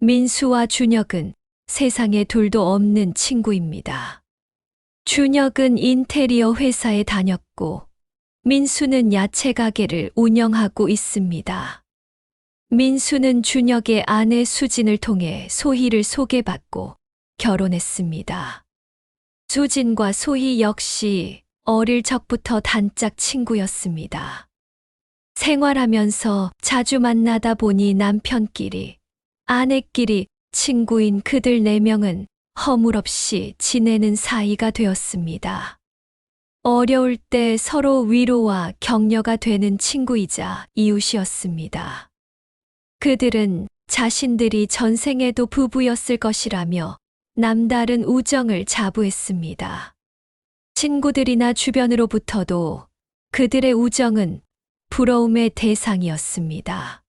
민수와 준혁은 세상에 둘도 없는 친구입니다. 준혁은 인테리어 회사에 다녔고 민수는 야채 가게를 운영하고 있습니다. 민수는 준혁의 아내 수진을 통해 소희를 소개받고 결혼했습니다. 수진과 소희 역시 어릴 적부터 단짝 친구였습니다. 생활하면서 자주 만나다 보니 남편끼리, 아내끼리 친구인 그들 4명은 허물없이 지내는 사이가 되었습니다. 어려울 때 서로 위로와 격려가 되는 친구이자 이웃이었습니다. 그들은 자신들이 전생에도 부부였을 것이라며 남다른 우정을 자부했습니다. 친구들이나 주변으로부터도 그들의 우정은 부러움의 대상이었습니다.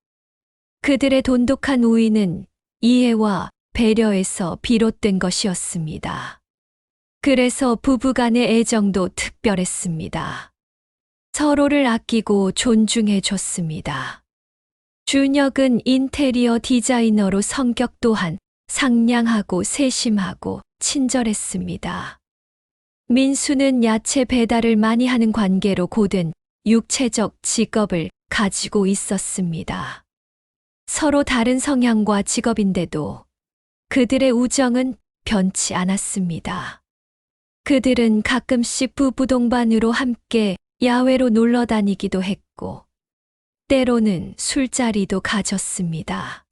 그들의 돈독한 우애는 이해와 배려에서 비롯된 것이었습니다. 그래서 부부간의 애정도 특별했습니다. 서로를 아끼고 존중해 줬습니다. 준혁은 인테리어 디자이너로 성격 또한 상냥하고 세심하고 친절했습니다. 민수는 야채 배달을 많이 하는 관계로 고된 육체적 직업을 가지고 있었습니다. 서로 다른 성향과 직업인데도 그들의 우정은 변치 않았습니다. 그들은 가끔씩 부부 동반으로 함께 야외로 놀러 다니기도 했고, 때로는 술자리도 가졌습니다.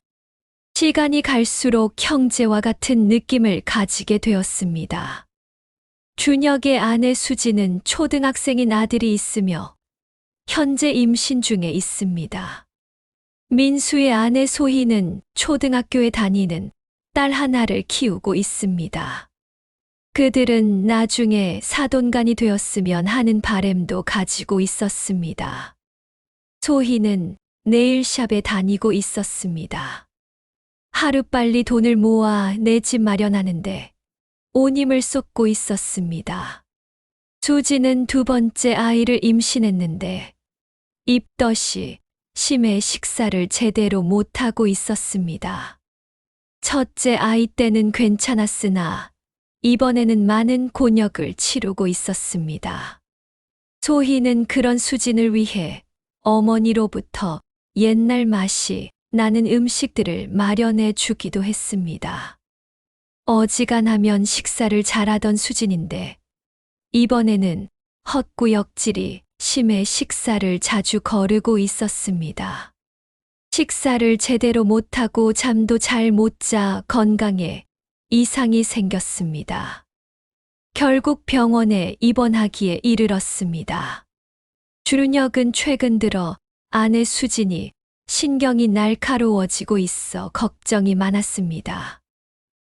시간이 갈수록 형제와 같은 느낌을 가지게 되었습니다. 준혁의 아내 수지는 초등학생인 아들이 있으며 현재 임신 중에 있습니다. 민수의 아내 소희는 초등학교에 다니는 딸 하나를 키우고 있습니다. 그들은 나중에 사돈간이 되었으면 하는 바람도 가지고 있었습니다. 소희는 네일샵에 다니고 있었습니다. 하루빨리 돈을 모아 내 집 마련하는데 온 힘을 쏟고 있었습니다. 수지는 2번째 아이를 임신했는데 입덧이 심해 식사를 제대로 못하고 있었습니다. 첫째 아이 때는 괜찮았으나 이번에는 많은 곤욕을 치르고 있었습니다. 소희는 그런 수진을 위해 어머니로부터 옛날 맛이 나는 음식들을 마련해 주기도 했습니다. 어지간하면 식사를 잘하던 수진인데 이번에는 헛구역질이 심해 식사를 자주 거르고 있었습니다. 식사를 제대로 못하고 잠도 잘 못 자 건강에 이상이 생겼습니다. 결국 병원에 입원하기에 이르렀습니다. 준혁은 최근 들어 아내 수진이 신경이 날카로워지고 있어 걱정이 많았습니다.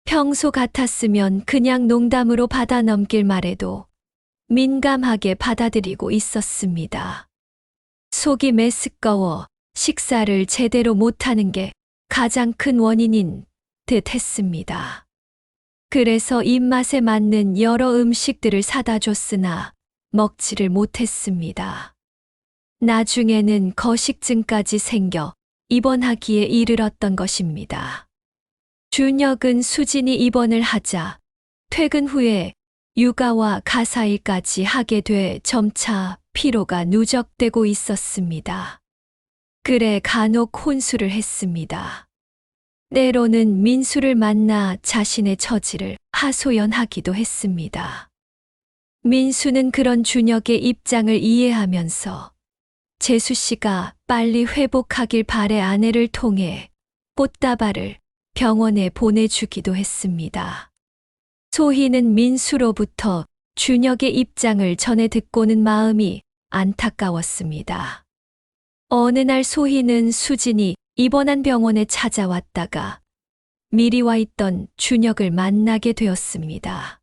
평소 같았으면 그냥 농담으로 받아 넘길 말에도 민감하게 받아들이고 있었습니다. 속이 메스꺼워 식사를 제대로 못하는 게 가장 큰 원인인 듯 했습니다. 그래서 입맛에 맞는 여러 음식들을 사다 줬으나 먹지를 못했습니다. 나중에는 거식증까지 생겨 입원하기에 이르렀던 것입니다. 준혁은 수진이 입원을 하자 퇴근 후에 육아와 가사일까지 하게 돼 점차 피로가 누적되고 있었습니다. 그래 간혹 혼술을 했습니다. 때로는 민수를 만나 자신의 처지를 하소연하기도 했습니다. 민수는 그런 준혁의 입장을 이해하면서 재수 씨가 빨리 회복하길 바래 아내를 통해 꽃다발을 병원에 보내주기도 했습니다. 소희는 민수로부터 준혁의 입장을 전해 듣고는 마음이 안타까웠습니다. 어느 날 소희는 수진이 입원한 병원에 찾아왔다가 미리 와 있던 준혁을 만나게 되었습니다.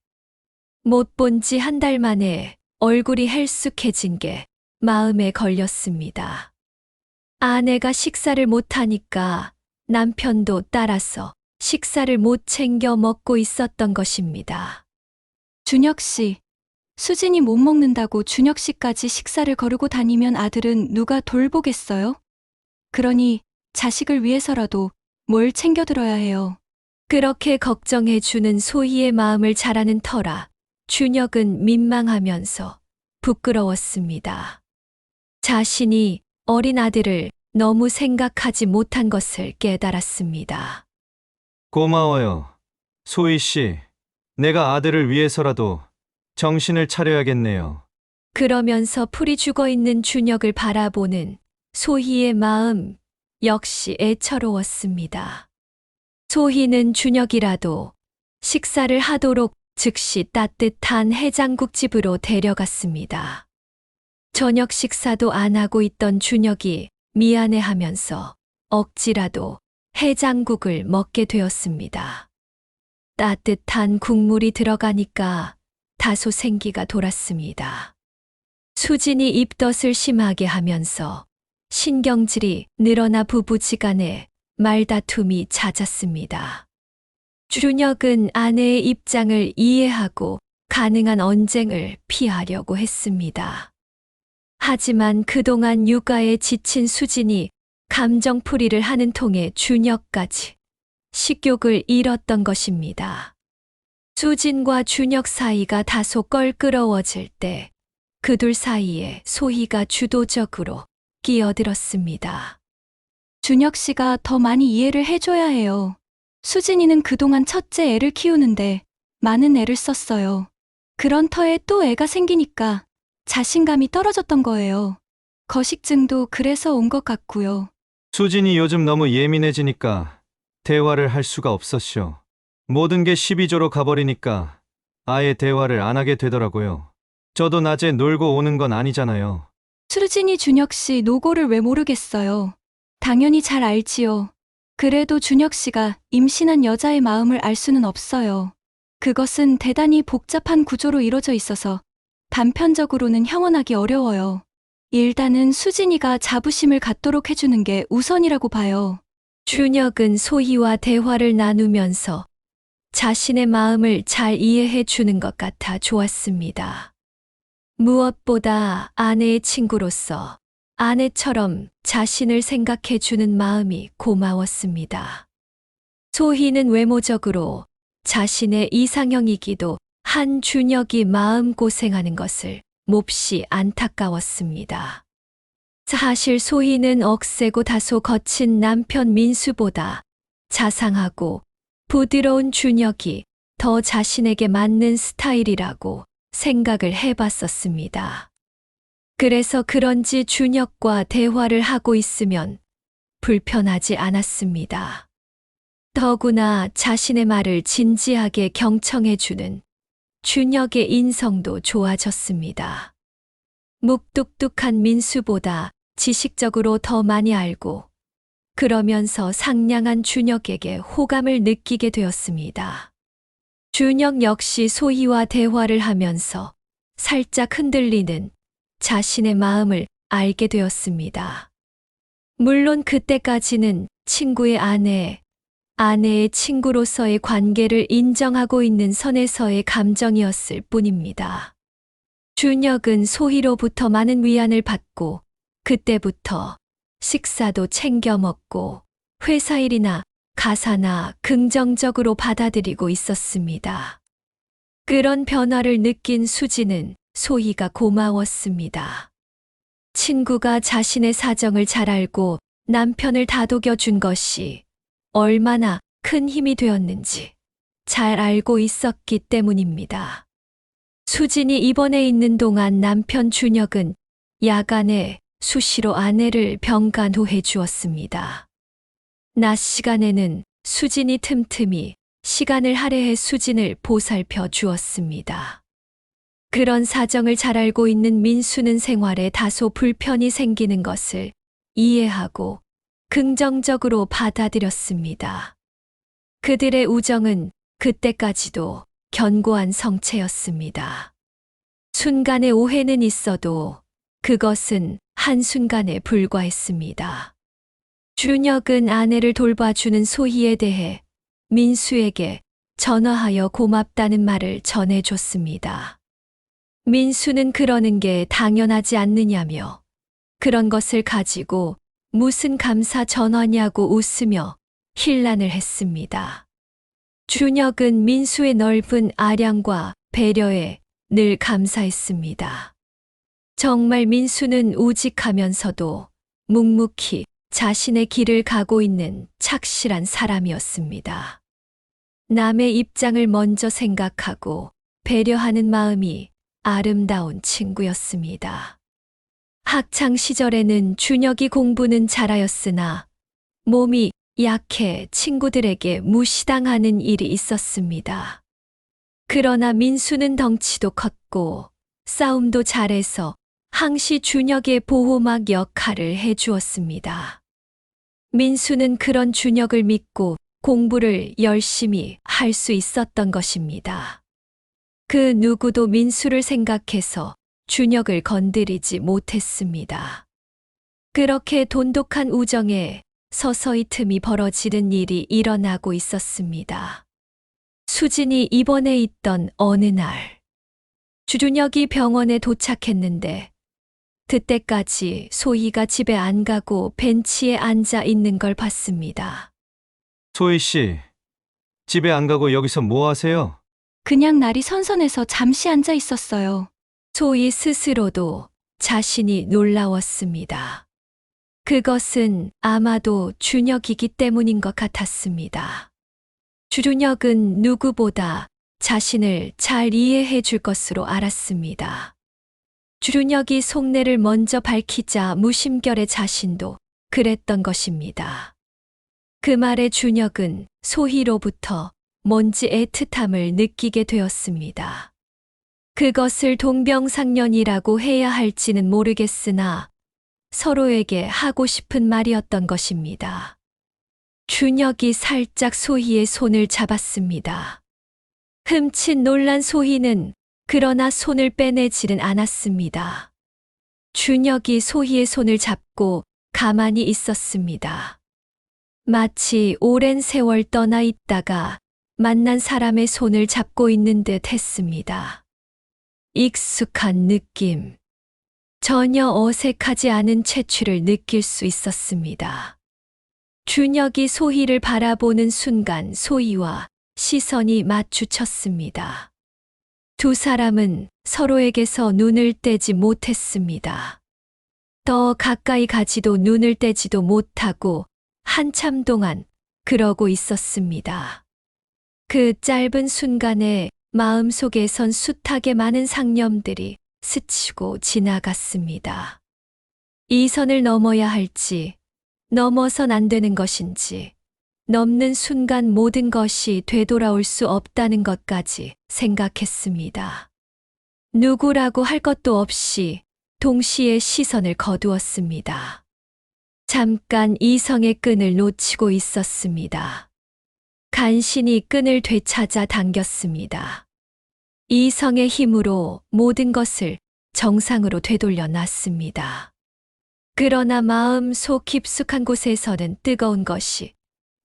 못 본 지 1달 만에 얼굴이 헬쑥해진 게 마음에 걸렸습니다. 아내가 식사를 못하니까 남편도 따라서 식사를 못 챙겨 먹고 있었던 것입니다. 준혁 씨, 수진이 못 먹는다고 준혁 씨까지 식사를 거르고 다니면 아들은 누가 돌보겠어요? 그러니 자식을 위해서라도 뭘 챙겨들어야 해요. 그렇게 걱정해주는 소희의 마음을 잘 아는 터라 준혁은 민망하면서 부끄러웠습니다. 자신이 어린 아들을 너무 생각하지 못한 것을 깨달았습니다. 고마워요. 소희 씨, 내가 아들을 위해서라도 정신을 차려야겠네요. 그러면서 풀이 죽어 있는 준혁을 바라보는 소희의 마음 역시 애처로웠습니다. 소희는 준혁이라도 식사를 하도록 즉시 따뜻한 해장국집으로 데려갔습니다. 저녁 식사도 안 하고 있던 준혁이 미안해하면서 억지라도 해장국을 먹게 되었습니다. 따뜻한 국물이 들어가니까 다소 생기가 돌았습니다. 수진이 입덧을 심하게 하면서 신경질이 늘어나 부부지간에 말다툼이 잦았습니다. 준혁은 아내의 입장을 이해하고 가능한 언쟁을 피하려고 했습니다. 하지만 그동안 육아에 지친 수진이 감정풀이를 하는 통에 준혁까지 식욕을 잃었던 것입니다. 수진과 준혁 사이가 다소 껄끄러워질 때 그 둘 사이에 소희가 주도적으로 끼어들었습니다. 준혁 씨가 더 많이 이해를 해줘야 해요. 수진이는 그동안 첫째 애를 키우는데 많은 애를 썼어요. 그런 터에 또 애가 생기니까 자신감이 떨어졌던 거예요. 거식증도 그래서 온 것 같고요. 수진이 요즘 너무 예민해지니까 대화를 할 수가 없었쇼. 모든 게 12조로 가버리니까 아예 대화를 안 하게 되더라고요. 저도 낮에 놀고 오는 건 아니잖아요. 수진이 준혁 씨 노고를 왜 모르겠어요. 당연히 잘 알지요. 그래도 준혁 씨가 임신한 여자의 마음을 알 수는 없어요. 그것은 대단히 복잡한 구조로 이루어져 있어서 단편적으로는 형언하기 어려워요. 일단은 수진이가 자부심을 갖도록 해주는 게 우선이라고 봐요. 준혁은 소희와 대화를 나누면서 자신의 마음을 잘 이해해 주는 것 같아 좋았습니다. 무엇보다 아내의 친구로서 아내처럼 자신을 생각해 주는 마음이 고마웠습니다. 소희는 외모적으로 자신의 이상형이기도 한 준혁이 마음고생하는 것을 몹시 안타까웠습니다. 사실 소희는 억세고 다소 거친 남편 민수보다 자상하고 부드러운 준혁이 더 자신에게 맞는 스타일이라고 생각을 해봤었습니다. 그래서 그런지 준혁과 대화를 하고 있으면 불편하지 않았습니다. 더구나 자신의 말을 진지하게 경청해주는 준혁의 인성도 좋아졌습니다. 묵뚝뚝한 민수보다 지식적으로 더 많이 알고 그러면서 상냥한 준혁에게 호감을 느끼게 되었습니다. 준혁 역시 소희와 대화를 하면서 살짝 흔들리는 자신의 마음을 알게 되었습니다. 물론 그때까지는 친구의 아내의 친구로서의 관계를 인정하고 있는 선에서의 감정이었을 뿐입니다. 준혁은 소희로부터 많은 위안을 받고 그때부터 식사도 챙겨 먹고 회사 일이나 가사나 긍정적으로 받아들이고 있었습니다. 그런 변화를 느낀 수지는 소희가 고마웠습니다. 친구가 자신의 사정을 잘 알고 남편을 다독여 준 것이 얼마나 큰 힘이 되었는지 잘 알고 있었기 때문입니다. 수진이 입원해 있는 동안 남편 준혁은 야간에 수시로 아내를 병간호해 주었습니다. 낮 시간에는 수진이 틈틈이 시간을 할애해 수진을 보살펴 주었습니다. 그런 사정을 잘 알고 있는 민수는 생활에 다소 불편이 생기는 것을 이해하고 긍정적으로 받아들였습니다. 그들의 우정은 그때까지도 견고한 성체였습니다. 순간의 오해는 있어도 그것은 한순간에 불과했습니다. 준혁은 아내를 돌봐주는 소희에 대해 민수에게 전화하여 고맙다는 말을 전해줬습니다. 민수는 그러는 게 당연하지 않느냐며 그런 것을 가지고 무슨 감사 전화냐고 웃으며 hir난을 했습니다. 준혁은 민수의 넓은 아량과 배려에 늘 감사했습니다. 정말 민수는 우직하면서도 묵묵히 자신의 길을 가고 있는 착실한 사람이었습니다. 남의 입장을 먼저 생각하고 배려하는 마음이 아름다운 친구였습니다. 학창 시절에는 준혁이 공부는 잘하였으나 몸이 약해 친구들에게 무시당하는 일이 있었습니다. 그러나 민수는 덩치도 컸고 싸움도 잘해서 항시 준혁의 보호막 역할을 해주었습니다. 민수는 그런 준혁을 믿고 공부를 열심히 할 수 있었던 것입니다. 그 누구도 민수를 생각해서 준혁을 건드리지 못했습니다. 그렇게 돈독한 우정에 서서히 틈이 벌어지는 일이 일어나고 있었습니다. 수진이 입원해 있던 어느 날, 준혁이 병원에 도착했는데 그때까지 소희가 집에 안 가고 벤치에 앉아 있는 걸 봤습니다. 소희 씨, 집에 안 가고 여기서 뭐 하세요? 그냥 날이 선선해서 잠시 앉아 있었어요. 소희 스스로도 자신이 놀라웠습니다. 그것은 아마도 준혁이기 때문인 것 같았습니다. 준혁은 누구보다 자신을 잘 이해해 줄 것으로 알았습니다. 준혁이 속내를 먼저 밝히자 무심결에 자신도 그랬던 것입니다. 그 말에 준혁은 소희로부터 뭔지 애틋함을 느끼게 되었습니다. 그것을 동병상련이라고 해야 할지는 모르겠으나 서로에게 하고 싶은 말이었던 것입니다. 준혁이 살짝 소희의 손을 잡았습니다. 흠칫 놀란 소희는 그러나 손을 빼내지는 않았습니다. 준혁이 소희의 손을 잡고 가만히 있었습니다. 마치 오랜 세월 떠나 있다가 만난 사람의 손을 잡고 있는 듯 했습니다. 익숙한 느낌. 전혀 어색하지 않은 채취를 느낄 수 있었습니다. 준혁이 소희를 바라보는 순간 소희와 시선이 마주쳤습니다. 두 사람은 서로에게서 눈을 떼지 못했습니다. 더 가까이 가지도 눈을 떼지도 못하고 한참 동안 그러고 있었습니다. 그 짧은 순간에 마음속에선 숱하게 많은 상념들이 스치고 지나갔습니다. 이 선을 넘어야 할지, 넘어선 안 되는 것인지, 넘는 순간 모든 것이 되돌아올 수 없다는 것까지 생각했습니다. 누구라고 할 것도 없이 동시에 시선을 거두었습니다. 잠깐 이성의 끈을 놓치고 있었습니다. 간신히 끈을 되찾아 당겼습니다. 이성의 힘으로 모든 것을 정상으로 되돌려 놨습니다. 그러나 마음 속 깊숙한 곳에서는 뜨거운 것이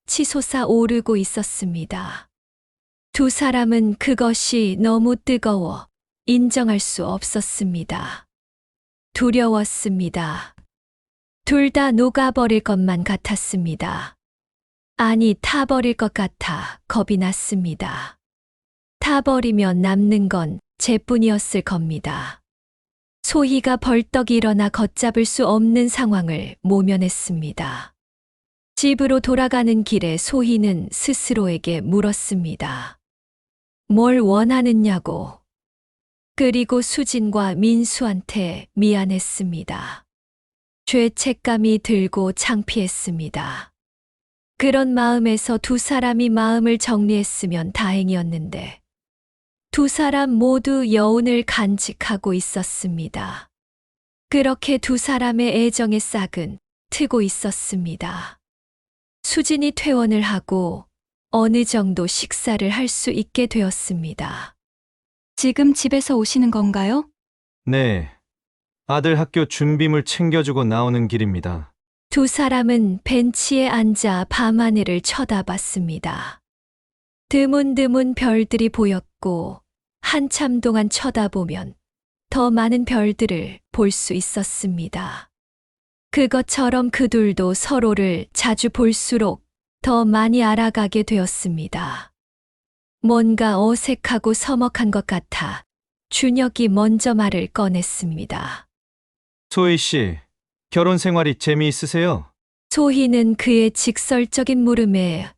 치솟아 오르고 있었습니다. 두 사람은 그것이 너무 뜨거워 인정할 수 없었습니다. 두려웠습니다. 둘 다 녹아버릴 것만 같았습니다. 아니, 타버릴 것 같아 겁이 났습니다. 타버리면 남는 건 쟤뿐이었을 겁니다. 소희가 벌떡 일어나 걷잡을 수 없는 상황을 모면했습니다. 집으로 돌아가는 길에 소희는 스스로에게 물었습니다. 뭘 원하느냐고. 그리고 수진과 민수한테 미안했습니다. 죄책감이 들고 창피했습니다. 그런 마음에서 두 사람이 마음을 정리했으면 다행이었는데 두 사람 모두 여운을 간직하고 있었습니다. 그렇게 두 사람의 애정의 싹은 트고 있었습니다. 수진이 퇴원을 하고 어느 정도 식사를 할 수 있게 되었습니다. 지금 집에서 오시는 건가요? 네. 아들 학교 준비물 챙겨주고 나오는 길입니다. 두 사람은 벤치에 앉아 밤하늘을 쳐다봤습니다. 드문드문 별들이 보였고 한참 동안 쳐다보면 더 많은 별들을 볼 수 있었습니다. 그것처럼 그둘도 서로를 자주 볼수록 더 많이 알아가게 되었습니다. 뭔가 어색하고 서먹한 것 같아 준혁이 먼저 말을 꺼냈습니다. 소희 씨, 결혼 생활이 재미있으세요? 소희는 그의 직설적인 물음에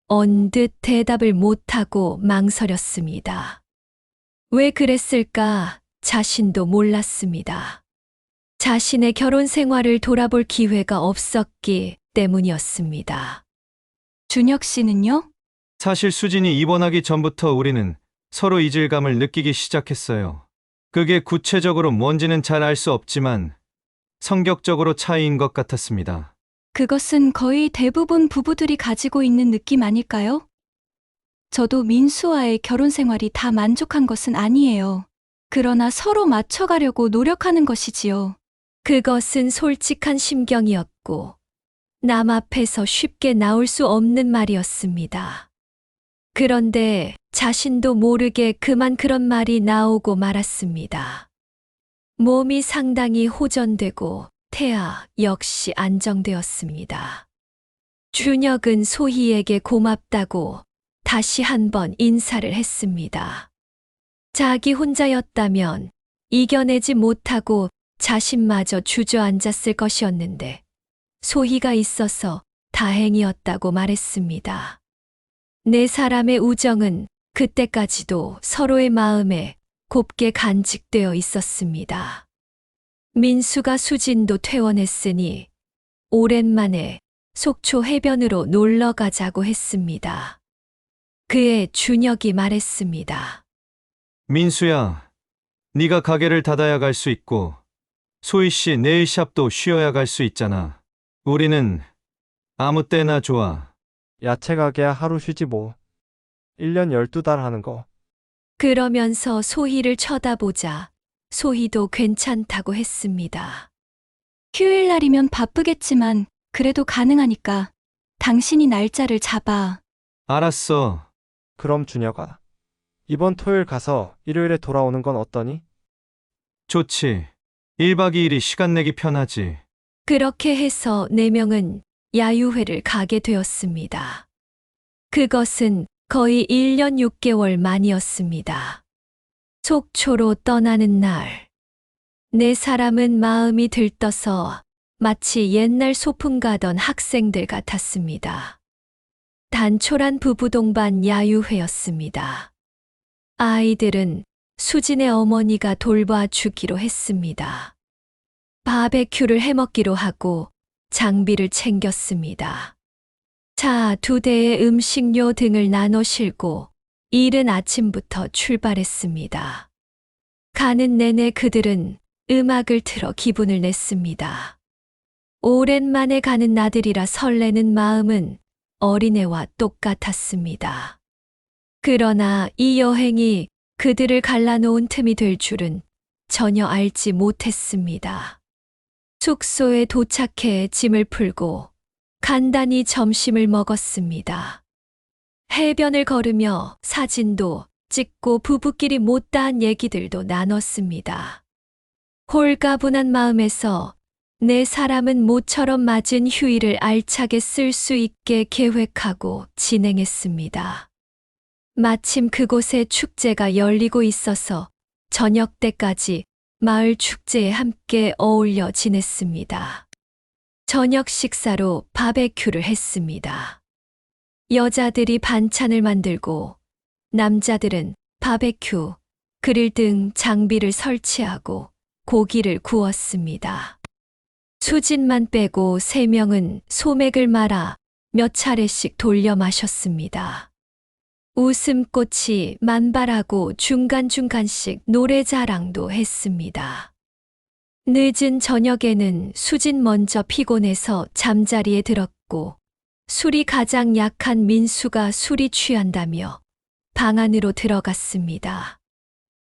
언뜻 대답을 못하고 망설였습니다. 왜 그랬을까 자신도 몰랐습니다. 자신의 결혼 생활을 돌아볼 기회가 없었기 때문이었습니다. 준혁 씨는요? 사실 수진이 입원하기 전부터 우리는 서로 이질감을 느끼기 시작했어요. 그게 구체적으로 뭔지는 잘 알 수 없지만 성격적으로 차이인 것 같았습니다. 그것은 거의 대부분 부부들이 가지고 있는 느낌 아닐까요? 저도 민수와의 결혼 생활이 다 만족한 것은 아니에요. 그러나 서로 맞춰가려고 노력하는 것이지요. 그것은 솔직한 심경이었고 남 앞에서 쉽게 나올 수 없는 말이었습니다. 그런데 자신도 모르게 그만 그런 말이 나오고 말았습니다. 몸이 상당히 호전되고 태아 역시 안정되었습니다. 준혁은 소희에게 고맙다고 다시 한번 인사를 했습니다. 자기 혼자였다면 이겨내지 못하고 자신마저 주저앉았을 것이었는데 소희가 있어서 다행이었다고 말했습니다. 네 사람의 우정은 그때까지도 서로의 마음에 곱게 간직되어 있었습니다. 민수가 수진도 퇴원했으니 오랜만에 속초 해변으로 놀러 가자고 했습니다. 그의 준혁이 말했습니다. 민수야, 네가 가게를 닫아야 갈 수 있고 소희 씨 네일샵도 쉬어야 갈 수 있잖아. 우리는 아무 때나 좋아. 야채 가게야 하루 쉬지 뭐. 1년 12달 하는 거. 그러면서 소희를 쳐다보자 소희도 괜찮다고 했습니다. 휴일날이면 바쁘겠지만 그래도 가능하니까 당신이 날짜를 잡아. 알았어. 그럼 준혁아. 이번 토요일 가서 일요일에 돌아오는 건 어떠니? 좋지. 1박 2일이 시간 내기 편하지. 그렇게 해서 네 명은 야유회를 가게 되었습니다. 그것은 거의 1년 6개월 만이었습니다. 속초로 떠나는 날, 네 사람은 마음이 들떠서 마치 옛날 소풍 가던 학생들 같았습니다. 단촐한 부부 동반 야유회였습니다. 아이들은 수진의 어머니가 돌봐주기로 했습니다. 바베큐를 해먹기로 하고 장비를 챙겼습니다. 차 2대의 음식료 등을 나눠 싣고 이른 아침부터 출발했습니다. 가는 내내 그들은 음악을 틀어 기분을 냈습니다. 오랜만에 가는 나들이라 설레는 마음은 어린애와 똑같았습니다. 그러나 이 여행이 그들을 갈라놓은 틈이 될 줄은 전혀 알지 못했습니다. 숙소에 도착해 짐을 풀고 간단히 점심을 먹었습니다. 해변을 걸으며 사진도 찍고 부부끼리 못다한 얘기들도 나눴습니다. 홀가분한 마음에서 네 사람은 모처럼 맞은 휴일을 알차게 쓸 수 있게 계획하고 진행했습니다. 마침 그곳에 축제가 열리고 있어서 저녁 때까지 마을 축제에 함께 어울려 지냈습니다. 저녁 식사로 바베큐를 했습니다. 여자들이 반찬을 만들고 남자들은 바베큐, 그릴 등 장비를 설치하고 고기를 구웠습니다. 수진만 빼고 3명은 소맥을 말아 몇 차례씩 돌려 마셨습니다. 웃음꽃이 만발하고 중간중간씩 노래 자랑도 했습니다. 늦은 저녁에는 수진 먼저 피곤해서 잠자리에 들었고 술이 가장 약한 민수가 술이 취한다며 방 안으로 들어갔습니다.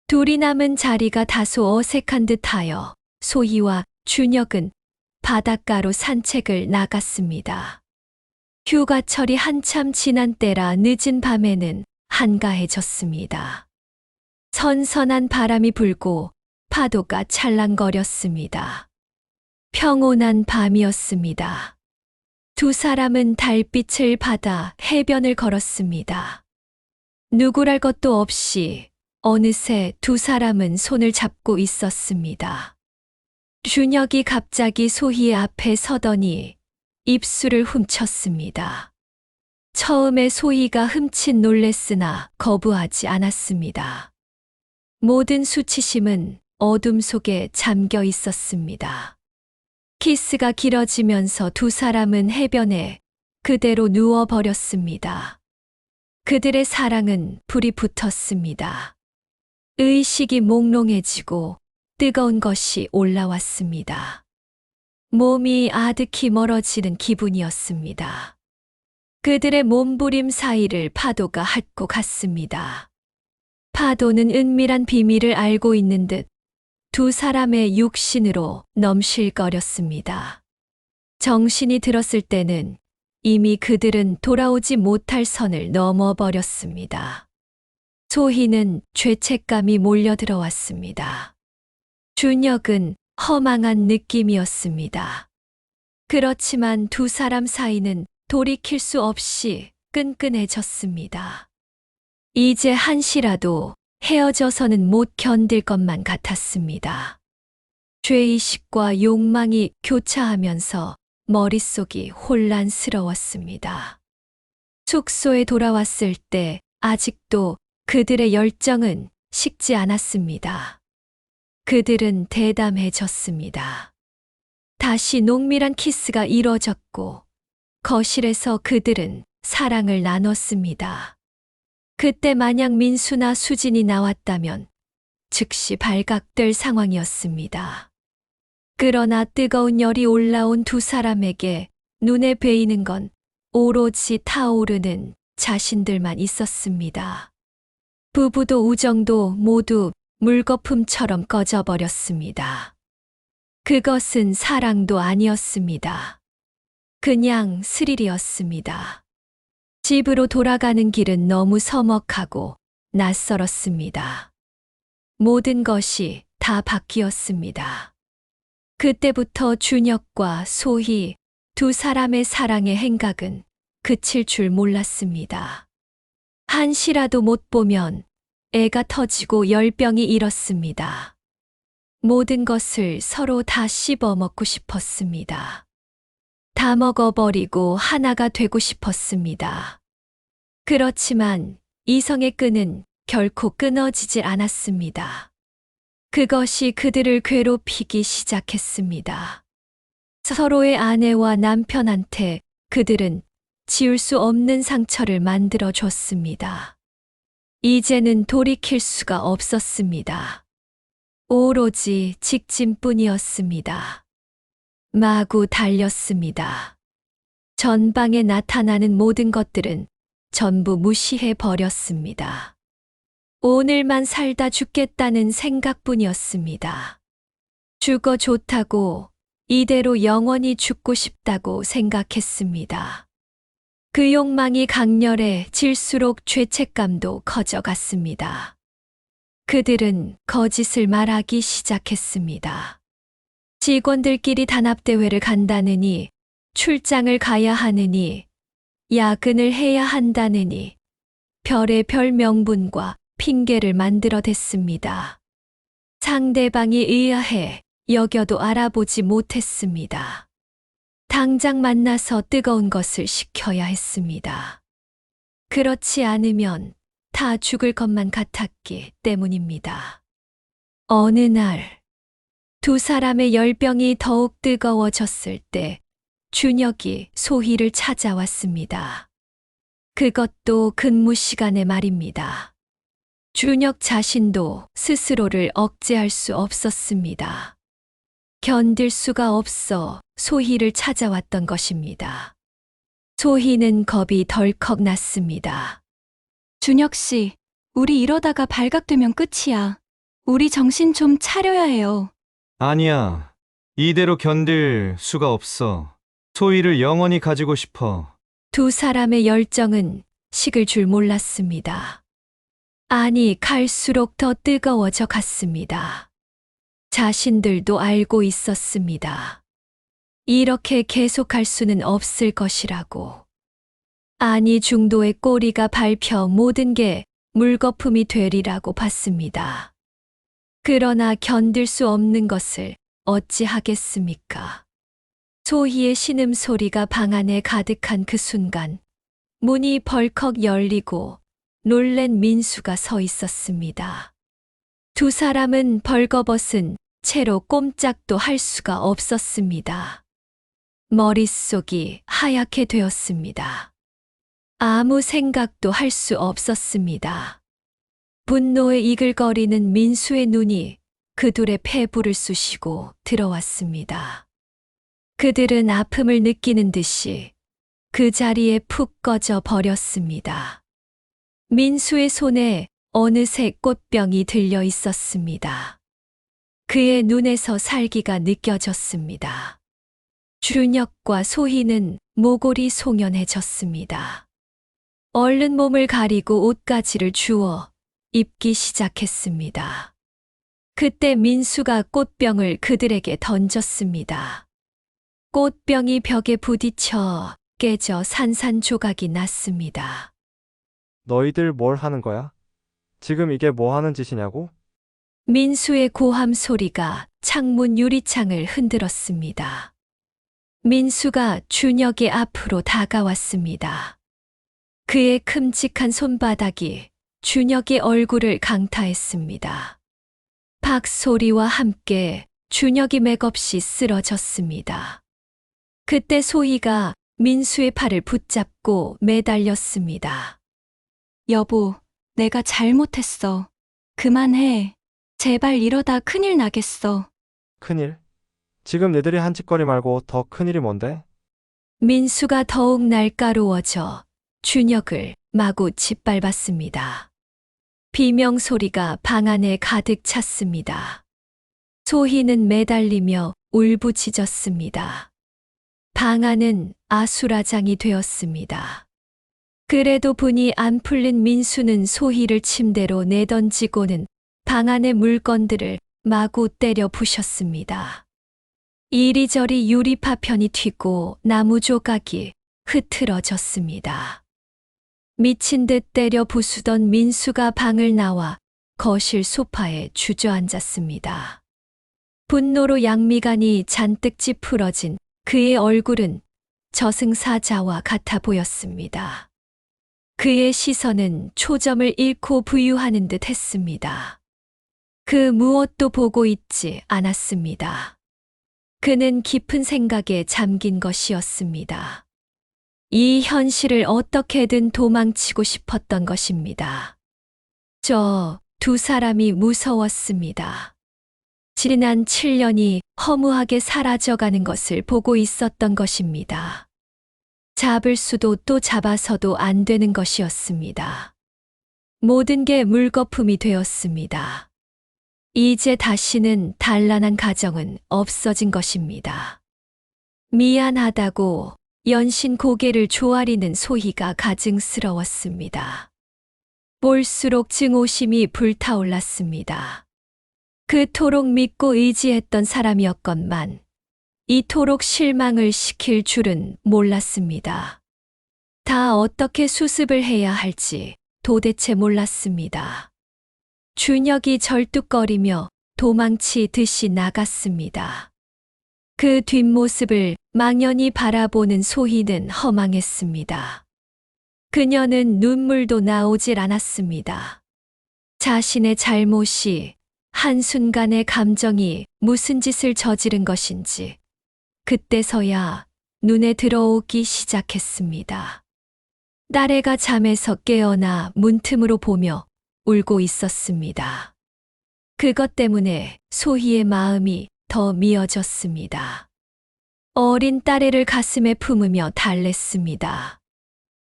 둘이 남은 자리가 다소 어색한 듯하여 소희와 준혁은 바닷가로 산책을 나갔습니다. 휴가철이 한참 지난 때라 늦은 밤에는 한가해졌습니다. 선선한 바람이 불고 파도가 찰랑거렸습니다. 평온한 밤이었습니다. 두 사람은 달빛을 받아 해변을 걸었습니다. 누구랄 것도 없이 어느새 두 사람은 손을 잡고 있었습니다. 준혁이 갑자기 소희의 앞에 서더니 입술을 훔쳤습니다. 처음에 소희가 흠칫 놀랬으나 거부하지 않았습니다. 모든 수치심은 어둠 속에 잠겨 있었습니다. 키스가 길어지면서 두 사람은 해변에 그대로 누워버렸습니다. 그들의 사랑은 불이 붙었습니다. 의식이 몽롱해지고 뜨거운 것이 올라왔습니다. 몸이 아득히 멀어지는 기분이었습니다. 그들의 몸부림 사이를 파도가 핥고 갔습니다. 파도는 은밀한 비밀을 알고 있는 듯 두 사람의 육신으로 넘실거렸습니다. 정신이 들었을 때는 이미 그들은 돌아오지 못할 선을 넘어버렸습니다. 소희는 죄책감이 몰려들어왔습니다. 준혁은 허망한 느낌이었습니다. 그렇지만 두 사람 사이는 돌이킬 수 없이 끈끈해졌습니다. 이제 한시라도 헤어져서는 못 견딜 것만 같았습니다. 죄의식과 욕망이 교차하면서 머릿속이 혼란스러웠습니다. 숙소에 돌아왔을 때 아직도 그들의 열정은 식지 않았습니다. 그들은 대담해졌습니다. 다시 농밀한 키스가 이뤄졌고 거실에서 그들은 사랑을 나눴습니다. 그때 만약 민수나 수진이 나왔다면 즉시 발각될 상황이었습니다. 그러나 뜨거운 열이 올라온 두 사람에게 눈에 베이는 건 오로지 타오르는 자신들만 있었습니다. 부부도 우정도 모두 물거품처럼 꺼져버렸습니다. 그것은 사랑도 아니었습니다. 그냥 스릴이었습니다. 집으로 돌아가는 길은 너무 서먹하고 낯설었습니다. 모든 것이 다 바뀌었습니다. 그때부터 준혁과 소희 두 사람의 사랑의 행각은 그칠 줄 몰랐습니다. 한시라도 못 보면 애가 터지고 열병이 일었습니다. 모든 것을 서로 다 씹어 먹고 싶었습니다. 다 먹어버리고 하나가 되고 싶었습니다. 그렇지만 이성의 끈은 결코 끊어지질 않았습니다. 그것이 그들을 괴롭히기 시작했습니다. 서로의 아내와 남편한테 그들은 지울 수 없는 상처를 만들어 줬습니다. 이제는 돌이킬 수가 없었습니다. 오로지 직진뿐이었습니다. 마구 달렸습니다. 전방에 나타나는 모든 것들은 전부 무시해 버렸습니다. 오늘만 살다 죽겠다는 생각뿐이었습니다. 죽어 좋다고, 이대로 영원히 죽고 싶다고 생각했습니다. 그 욕망이 강렬해질수록 죄책감도 커져갔습니다. 그들은 거짓을 말하기 시작했습니다. 직원들끼리 단합대회를 간다느니, 출장을 가야 하느니, 야근을 해야 한다느니, 별의별 명분과 핑계를 만들어댔습니다. 상대방이 의아해 여겨도 알아보지 못했습니다. 당장 만나서 뜨거운 것을 시켜야 했습니다. 그렇지 않으면 다 죽을 것만 같았기 때문입니다. 어느 날, 두 사람의 열병이 더욱 뜨거워졌을 때 준혁이 소희를 찾아왔습니다. 그것도 근무 시간에 말입니다. 준혁 자신도 스스로를 억제할 수 없었습니다. 견딜 수가 없어 소희를 찾아왔던 것입니다. 소희는 겁이 덜컥 났습니다. 준혁 씨, 우리 이러다가 발각되면 끝이야. 우리 정신 좀 차려야 해요. 아니야. 이대로 견딜 수가 없어. 소희를 영원히 가지고 싶어. 두 사람의 열정은 식을 줄 몰랐습니다. 아니, 갈수록 더 뜨거워져 갔습니다. 자신들도 알고 있었습니다. 이렇게 계속할 수는 없을 것이라고. 아니 중도의 꼬리가 밟혀 모든 게 물거품이 되리라고 봤습니다. 그러나 견딜 수 없는 것을 어찌 하겠습니까? 소희의 신음소리가 방 안에 가득한 그 순간 문이 벌컥 열리고 놀란 민수가 서 있었습니다. 두 사람은 벌거벗은 채로 꼼짝도 할 수가 없었습니다. 머릿속이 하얗게 되었습니다. 아무 생각도 할 수 없었습니다. 분노에 이글거리는 민수의 눈이 그둘의 폐부를 쑤시고 들어왔습니다. 그들은 아픔을 느끼는 듯이 그 자리에 푹 꺼져 버렸습니다. 민수의 손에 어느새 꽃병이 들려 있었습니다. 그의 눈에서 살기가 느껴졌습니다. 준혁과 소희는 모골이 송연해졌습니다. 얼른 몸을 가리고 옷가지를 주워 입기 시작했습니다. 그때 민수가 꽃병을 그들에게 던졌습니다. 꽃병이 벽에 부딪혀 깨져 산산조각이 났습니다. 너희들 뭘 하는 거야? 지금 이게 뭐 하는 짓이냐고? 민수의 고함 소리가 창문 유리창을 흔들었습니다. 민수가 준혁의 앞으로 다가왔습니다. 그의 큼직한 손바닥이 준혁의 얼굴을 강타했습니다. 박소리와 함께 준혁이 맥없이 쓰러졌습니다. 그때 소희가 민수의 팔을 붙잡고 매달렸습니다. 여보, 내가 잘못했어. 그만해. 제발 이러다 큰일 나겠어. 큰일? 지금 너희들이 한 짓거리 말고 더 큰일이 뭔데? 민수가 더욱 날카로워져 준혁을 마구 짓밟았습니다. 비명소리가 방 안에 가득 찼습니다. 소희는 매달리며 울부짖었습니다. 방 안은 아수라장이 되었습니다. 그래도 분이 안 풀린 민수는 소희를 침대로 내던지고는 방 안의 물건들을 마구 때려 부셨습니다. 이리저리 유리 파편이 튀고 나무 조각이 흐트러졌습니다. 미친 듯 때려 부수던 민수가 방을 나와 거실 소파에 주저앉았습니다. 분노로 양미간이 잔뜩 찌푸러진 그의 얼굴은 저승사자와 같아 보였습니다. 그의 시선은 초점을 잃고 부유하는 듯 했습니다. 그 무엇도 보고 있지 않았습니다. 그는 깊은 생각에 잠긴 것이었습니다. 이 현실을 어떻게든 도망치고 싶었던 것입니다. 저 두 사람이 무서웠습니다. 지난 7년이 허무하게 사라져가는 것을 보고 있었던 것입니다. 잡을 수도 또 잡아서도 안 되는 것이었습니다. 모든 게 물거품이 되었습니다. 이제 다시는 단란한 가정은 없어진 것입니다. 미안하다고 연신 고개를 조아리는 소희가 가증스러웠습니다. 볼수록 증오심이 불타올랐습니다. 그토록 믿고 의지했던 사람이었건만 이토록 실망을 시킬 줄은 몰랐습니다. 다 어떻게 수습을 해야 할지 도대체 몰랐습니다. 준혁이 절뚝거리며 도망치듯이 나갔습니다. 그 뒷모습을 망연히 바라보는 소희는 허망했습니다. 그녀는 눈물도 나오질 않았습니다. 자신의 잘못이 한순간의 감정이 무슨 짓을 저지른 것인지 그때서야 눈에 들어오기 시작했습니다. 딸애가 잠에서 깨어나 문틈으로 보며 울고 있었습니다. 그것 때문에 소희의 마음이 더 미어졌습니다. 어린 딸애를 가슴에 품으며 달랬습니다.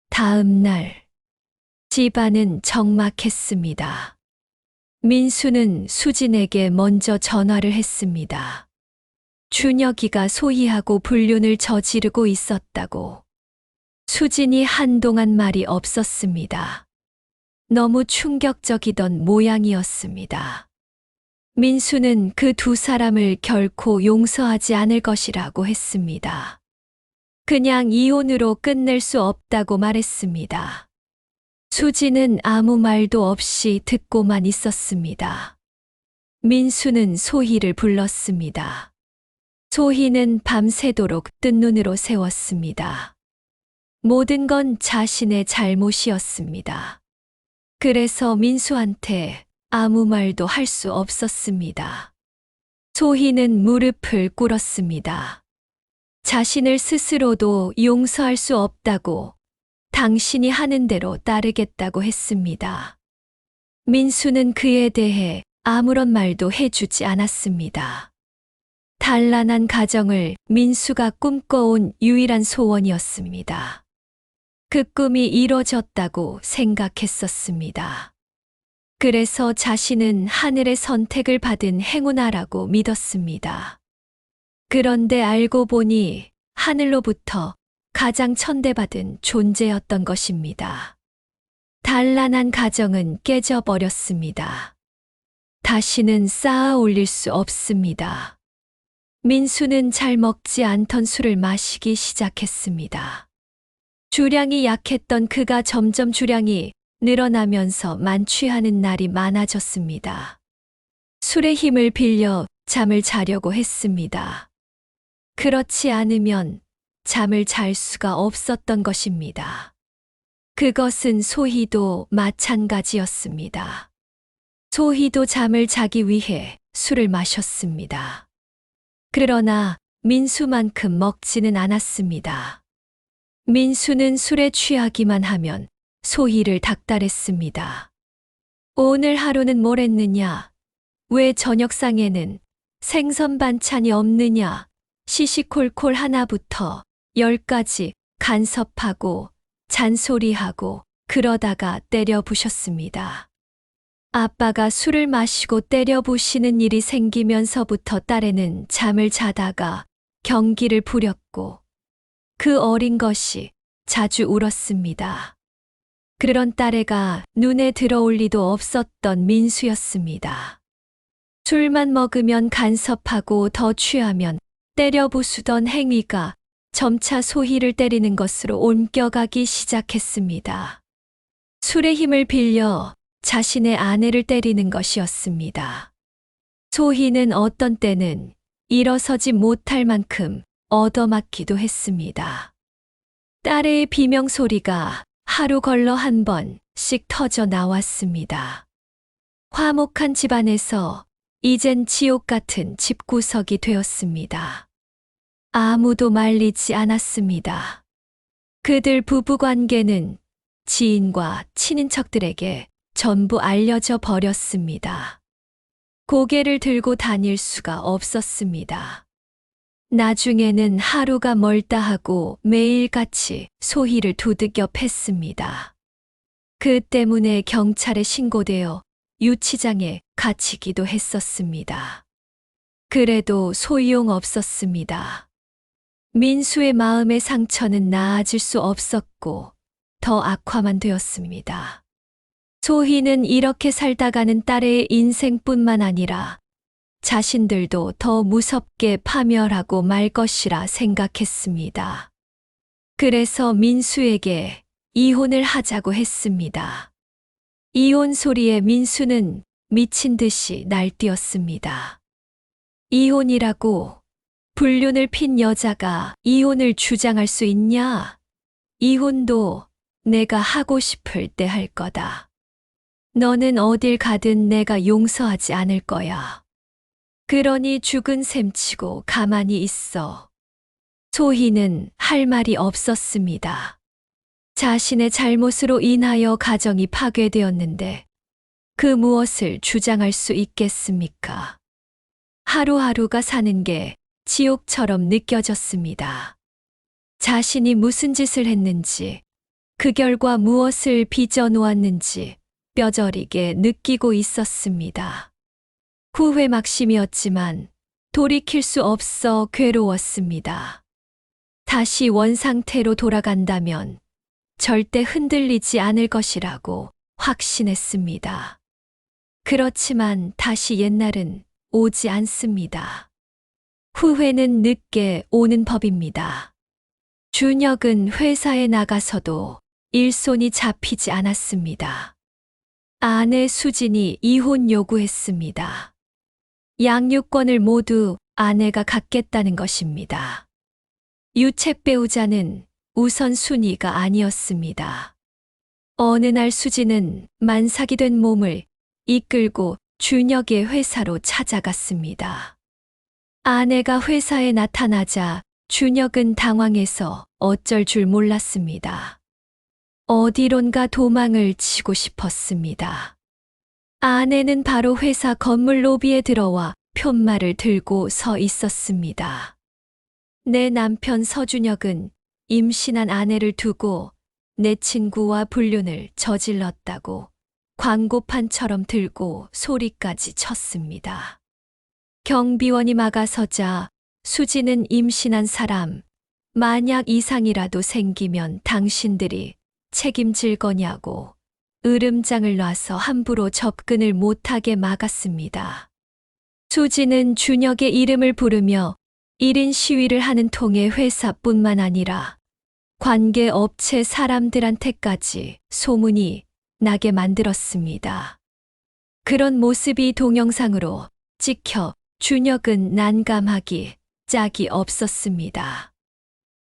다음 날 집안은 적막했습니다. 민수는 수진에게 먼저 전화를 했습니다. 준혁이가 소희하고 불륜을 저지르고 있었다고. 수진이 한동안 말이 없었습니다. 너무 충격적이던 모양이었습니다. 민수는 그 두 사람을 결코 용서하지 않을 것이라고 했습니다. 그냥 이혼으로 끝낼 수 없다고 말했습니다. 수지는 아무 말도 없이 듣고만 있었습니다. 민수는 소희를 불렀습니다. 소희는 밤새도록 뜬 눈으로 세웠습니다. 모든 건 자신의 잘못이었습니다. 그래서 민수한테 아무 말도 할 수 없었습니다. 소희는 무릎을 꿇었습니다. 자신을 스스로도 용서할 수 없다고 당신이 하는 대로 따르겠다고 했습니다. 민수는 그에 대해 아무런 말도 해주지 않았습니다. 단란한 가정을 민수가 꿈꿔온 유일한 소원이었습니다. 그 꿈이 이뤄졌다고 생각했었습니다. 그래서 자신은 하늘의 선택을 받은 행운아라고 믿었습니다. 그런데 알고 보니 하늘로부터 가장 천대받은 존재였던 것입니다. 단란한 가정은 깨져버렸습니다. 다시는 쌓아 올릴 수 없습니다. 민수는 잘 먹지 않던 술을 마시기 시작했습니다. 주량이 약했던 그가 점점 주량이 늘어나면서 만취하는 날이 많아졌습니다. 술의 힘을 빌려 잠을 자려고 했습니다. 그렇지 않으면 잠을 잘 수가 없었던 것입니다. 그것은 소희도 마찬가지였습니다. 소희도 잠을 자기 위해 술을 마셨습니다. 그러나 민수만큼 먹지는 않았습니다. 민수는 술에 취하기만 하면 소희를 닥달했습니다. 오늘 하루는 뭘 했느냐? 왜 저녁상에는 생선 반찬이 없느냐? 시시콜콜 하나부터 10까지 간섭하고 잔소리하고 그러다가 때려 부셨습니다. 아빠가 술을 마시고 때려 부시는 일이 생기면서부터 딸애는 잠을 자다가 경기를 부렸고 그 어린 것이 자주 울었습니다. 그런 딸애가 눈에 들어올 리도 없었던 민수였습니다. 술만 먹으면 간섭하고 더 취하면 때려 부수던 행위가 점차 소희를 때리는 것으로 옮겨가기 시작했습니다. 술의 힘을 빌려 자신의 아내를 때리는 것이었습니다. 소희는 어떤 때는 일어서지 못할 만큼 얻어맞기도 했습니다. 딸의 비명소리가 하루 걸러 한 번씩 터져 나왔습니다. 화목한 집안에서 이젠 지옥 같은 집구석이 되었습니다. 아무도 말리지 않았습니다. 그들 부부관계는 지인과 친인척들에게 전부 알려져 버렸습니다. 고개를 들고 다닐 수가 없었습니다. 나중에는 하루가 멀다 하고 매일같이 소희를 두들겨 팼습니다. 그 때문에 경찰에 신고되어 유치장에 갇히기도 했었습니다. 그래도 소용없었습니다. 민수의 마음의 상처는 나아질 수 없었고 더 악화만 되었습니다. 소희는 이렇게 살다가는 딸의 인생뿐만 아니라 자신들도 더 무섭게 파멸하고 말 것이라 생각했습니다. 그래서 민수에게 이혼을 하자고 했습니다. 이혼 소리에 민수는 미친 듯이 날뛰었습니다. 이혼이라고 불륜을 핀 여자가 이혼을 주장할 수 있냐? 이혼도 내가 하고 싶을 때 할 거다. 너는 어딜 가든 내가 용서하지 않을 거야. 그러니 죽은 셈치고 가만히 있어. 소희는 할 말이 없었습니다. 자신의 잘못으로 인하여 가정이 파괴되었는데 그 무엇을 주장할 수 있겠습니까? 하루하루가 사는 게 지옥처럼 느껴졌습니다. 자신이 무슨 짓을 했는지, 그 결과 무엇을 빚어 놓았는지 뼈저리게 느끼고 있었습니다. 후회막심이었지만 돌이킬 수 없어 괴로웠습니다. 다시 원상태로 돌아간다면 절대 흔들리지 않을 것이라고 확신했습니다. 그렇지만 다시 옛날은 오지 않습니다. 후회는 늦게 오는 법입니다. 준혁은 회사에 나가서도 일손이 잡히지 않았습니다. 아내 수진이 이혼 요구했습니다. 양육권을 모두 아내가 갖겠다는 것입니다. 유책 배우자는 우선순위가 아니었습니다. 어느 날 수진은 만삭이 된 몸을 이끌고 준혁의 회사로 찾아갔습니다. 아내가 회사에 나타나자 준혁은 당황해서 어쩔 줄 몰랐습니다. 어디론가 도망을 치고 싶었습니다. 아내는 바로 회사 건물 로비에 들어와 푯말을 들고 서 있었습니다. 내 남편 서준혁은 임신한 아내를 두고 내 친구와 불륜을 저질렀다고 광고판처럼 들고 소리까지 쳤습니다. 경비원이 막아서자 수지는 임신한 사람, 만약 이상이라도 생기면 당신들이 책임질 거냐고 으름장을 놔서 함부로 접근을 못하게 막았습니다. 수지는 준혁의 이름을 부르며 1인 시위를 하는 통에 회사뿐만 아니라 관계 업체 사람들한테까지 소문이 나게 만들었습니다. 그런 모습이 동영상으로 찍혀 준혁은 난감하기 짝이 없었습니다.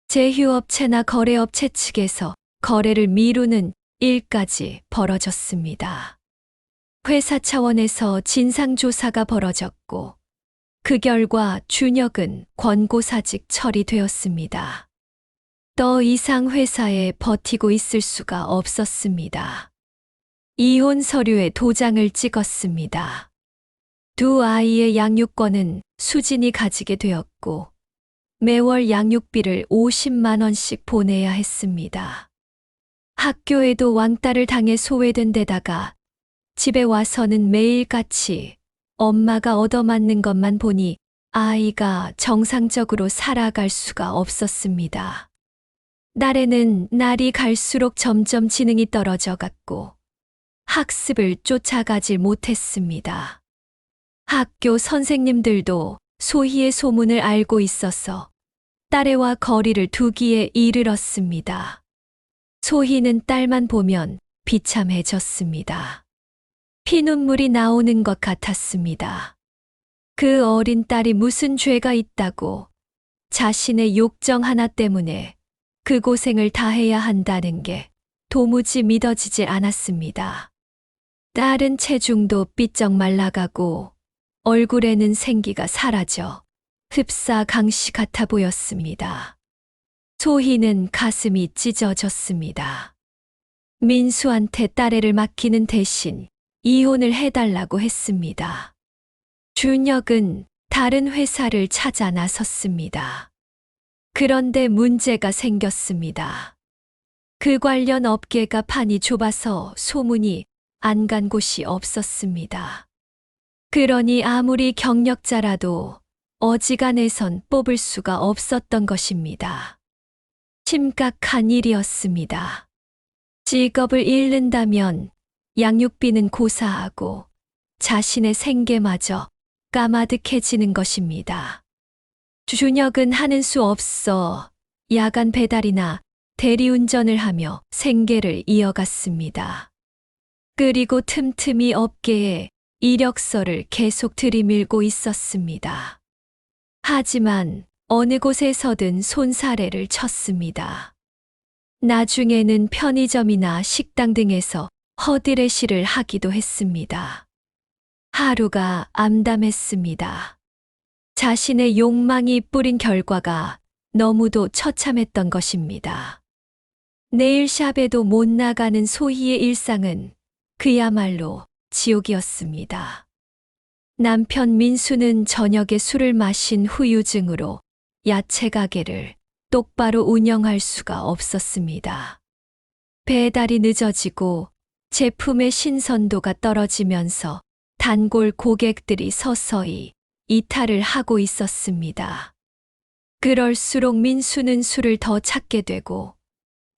제휴업체나 거래업체 측에서 거래를 미루는 일까지 벌어졌습니다. 회사 차원에서 진상조사가 벌어졌고 그 결과 준혁은 권고사직 처리되었습니다. 더 이상 회사에 버티고 있을 수가 없었습니다. 이혼 서류에 도장을 찍었습니다. 두 아이의 양육권은 수진이 가지게 되었고 매월 양육비를 50만 원씩 보내야 했습니다. 학교에도 왕따를 당해 소외된 데다가 집에 와서는 매일같이 엄마가 얻어맞는 것만 보니 아이가 정상적으로 살아갈 수가 없었습니다. 딸에는 날이 갈수록 점점 지능이 떨어져 갔고 학습을 쫓아가질 못했습니다. 학교 선생님들도 소희의 소문을 알고 있어서 딸애와 거리를 두기에 이르렀습니다. 소희는 딸만 보면 비참해졌습니다. 피눈물이 나오는 것 같았습니다. 그 어린 딸이 무슨 죄가 있다고 자신의 욕정 하나 때문에 그 고생을 다 해야 한다는 게 도무지 믿어지지 않았습니다. 딸은 체중도 삐쩍 말라가고 얼굴에는 생기가 사라져 흡사 강시 같아 보였습니다. 소희는 가슴이 찢어졌습니다. 민수한테 딸애를 맡기는 대신 이혼을 해달라고 했습니다. 준혁은 다른 회사를 찾아 나섰습니다. 그런데 문제가 생겼습니다. 그 관련 업계가 판이 좁아서 소문이 안 간 곳이 없었습니다. 그러니 아무리 경력자라도 어지간해선 뽑을 수가 없었던 것입니다. 심각한 일이었습니다. 직업을 잃는다면 양육비는 고사하고 자신의 생계마저 까마득해지는 것입니다. 준혁은 하는 수 없어 야간 배달이나 대리운전을 하며 생계를 이어갔습니다. 그리고 틈틈이 업계에 이력서를 계속 들이밀고 있었습니다. 하지만 어느 곳에서든 손사래를 쳤습니다. 나중에는 편의점이나 식당 등에서 허드레시를 하기도 했습니다. 하루가 암담했습니다. 자신의 욕망이 뿌린 결과가 너무도 처참했던 것입니다. 네일샵에도 못 나가는 소희의 일상은 그야말로 지옥이었습니다. 남편 민수는 저녁에 술을 마신 후유증으로 야채 가게를 똑바로 운영할 수가 없었습니다. 배달이 늦어지고 제품의 신선도가 떨어지면서 단골 고객들이 서서히 이탈을 하고 있었습니다. 그럴수록 민수는 술을 더 찾게 되고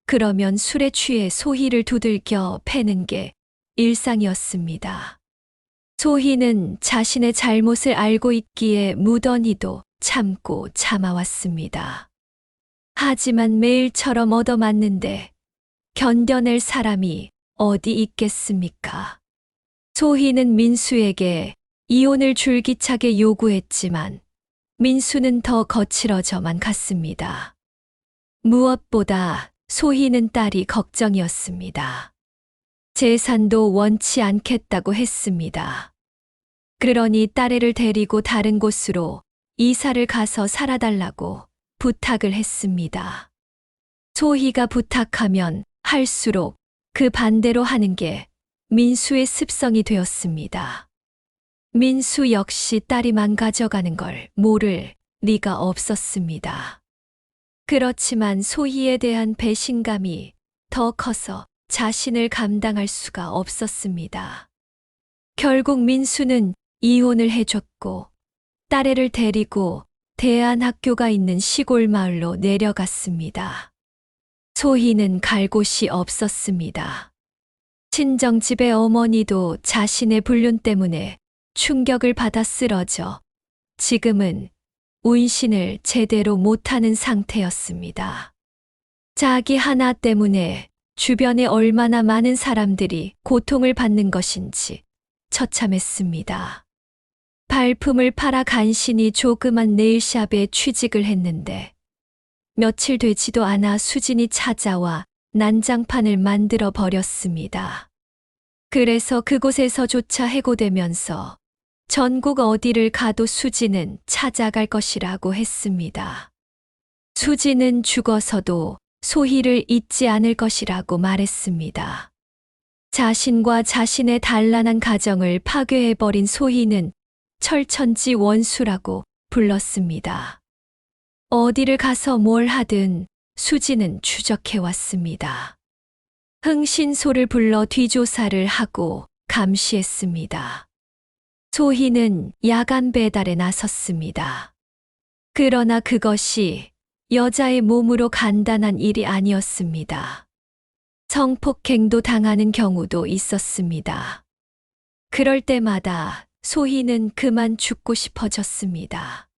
그러면 술에 취해 소희를 두들겨 패는 게 일상이었습니다. 소희는 자신의 잘못을 알고 있기에 무던히도 참고 참아왔습니다. 하지만 매일처럼 얻어맞는데 견뎌낼 사람이 어디 있겠습니까? 소희는 민수에게 이혼을 줄기차게 요구했지만 민수는 더 거칠어져만 갔습니다. 무엇보다 소희는 딸이 걱정이었습니다. 재산도 원치 않겠다고 했습니다. 그러니 딸애를 데리고 다른 곳으로 이사를 가서 살아달라고 부탁을 했습니다. 소희가 부탁하면 할수록 그 반대로 하는 게 민수의 습성이 되었습니다. 민수 역시 딸이 망가져가는 걸 모를 리가 없었습니다. 그렇지만 소희에 대한 배신감이 더 커서 자신을 감당할 수가 없었습니다. 결국 민수는 이혼을 해줬고 딸애를 데리고 대안학교가 있는 시골 마을로 내려갔습니다. 소희는 갈 곳이 없었습니다. 친정집의 어머니도 자신의 불륜 때문에 충격을 받아 쓰러져 지금은 운신을 제대로 못하는 상태였습니다. 자기 하나 때문에 주변에 얼마나 많은 사람들이 고통을 받는 것인지 처참했습니다. 발품을 팔아 간신히 조그만 네일샵에 취직을 했는데 며칠 되지도 않아 수진이 찾아와 난장판을 만들어 버렸습니다. 그래서 그곳에서조차 해고되면서 전국 어디를 가도 수진은 찾아갈 것이라고 했습니다. 수진은 죽어서도 소희를 잊지 않을 것이라고 말했습니다. 자신과 자신의 단란한 가정을 파괴해버린 소희는 철천지 원수라고 불렀습니다. 어디를 가서 뭘 하든 수진은 추적해왔습니다. 흥신소를 불러 뒤조사를 하고 감시했습니다. 소희는 야간 배달에 나섰습니다. 그러나 그것이 여자의 몸으로 간단한 일이 아니었습니다. 성폭행도 당하는 경우도 있었습니다. 그럴 때마다 소희는 그만 죽고 싶어졌습니다.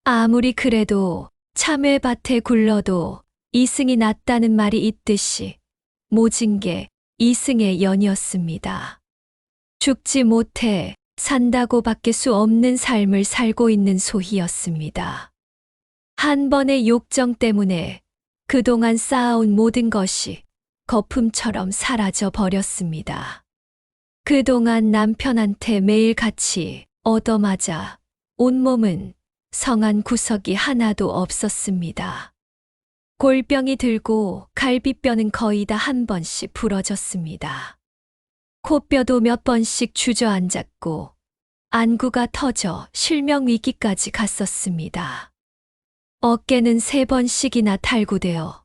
아무리 그래도 참외밭에 굴러도 이승이 낫다는 말이 있듯이 모진 게 이승의 연이었습니다. 죽지 못해 산다고 밖에 수 없는 삶을 살고 있는 소희였습니다. 한 번의 욕정 때문에 그동안 쌓아온 모든 것이 거품처럼 사라져 버렸습니다. 그동안 남편한테 매일같이 얻어맞아 온몸은 성한 구석이 하나도 없었습니다. 골병이 들고 갈비뼈는 거의 다 한 번씩 부러졌습니다. 코뼈도 몇 번씩 주저앉았고 안구가 터져 실명 위기까지 갔었습니다. 어깨는 3번씩이나 탈구되어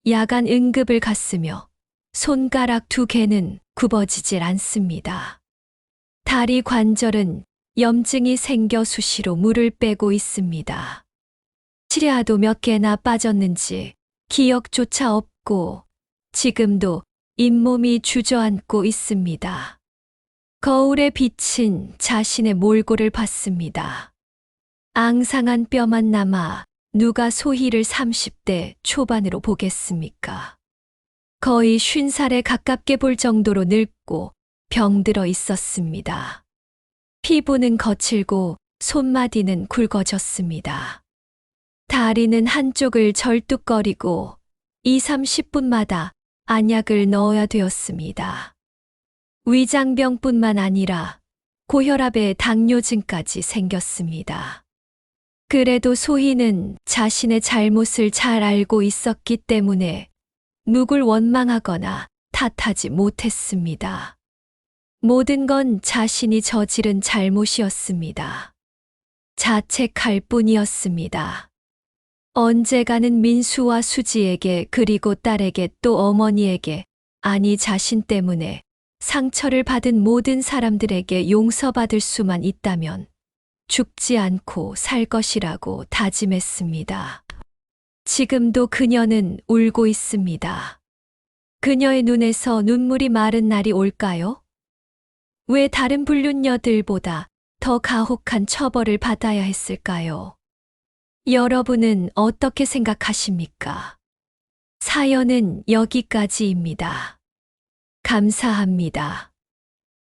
야간 응급을 갔으며 손가락 2개는 굽어지질 않습니다. 다리 관절은 염증이 생겨 수시로 물을 빼고 있습니다. 치아도 몇 개나 빠졌는지 기억조차 없고 지금도 잇몸이 주저앉고 있습니다. 거울에 비친 자신의 몰골을 봤습니다. 앙상한 뼈만 남아 누가 소희를 30대 초반으로 보겠습니까? 거의 50살에 가깝게 볼 정도로 늙고 병들어 있었습니다. 피부는 거칠고 손마디는 굵어졌습니다. 다리는 한쪽을 절뚝거리고 20-30분마다 안약을 넣어야 되었습니다. 위장병뿐만 아니라 고혈압에 당뇨증까지 생겼습니다. 그래도 소희는 자신의 잘못을 잘 알고 있었기 때문에 누굴 원망하거나 탓하지 못했습니다. 모든 건 자신이 저지른 잘못이었습니다. 자책할 뿐이었습니다. 언제가는 민수와 수지에게 그리고 딸에게 또 어머니에게 아니 자신 때문에 상처를 받은 모든 사람들에게 용서받을 수만 있다면 죽지 않고 살 것이라고 다짐했습니다. 지금도 그녀는 울고 있습니다. 그녀의 눈에서 눈물이 마른 날이 올까요? 왜 다른 불륜녀들보다 더 가혹한 처벌을 받아야 했을까요? 여러분은 어떻게 생각하십니까? 사연은 여기까지입니다. 감사합니다.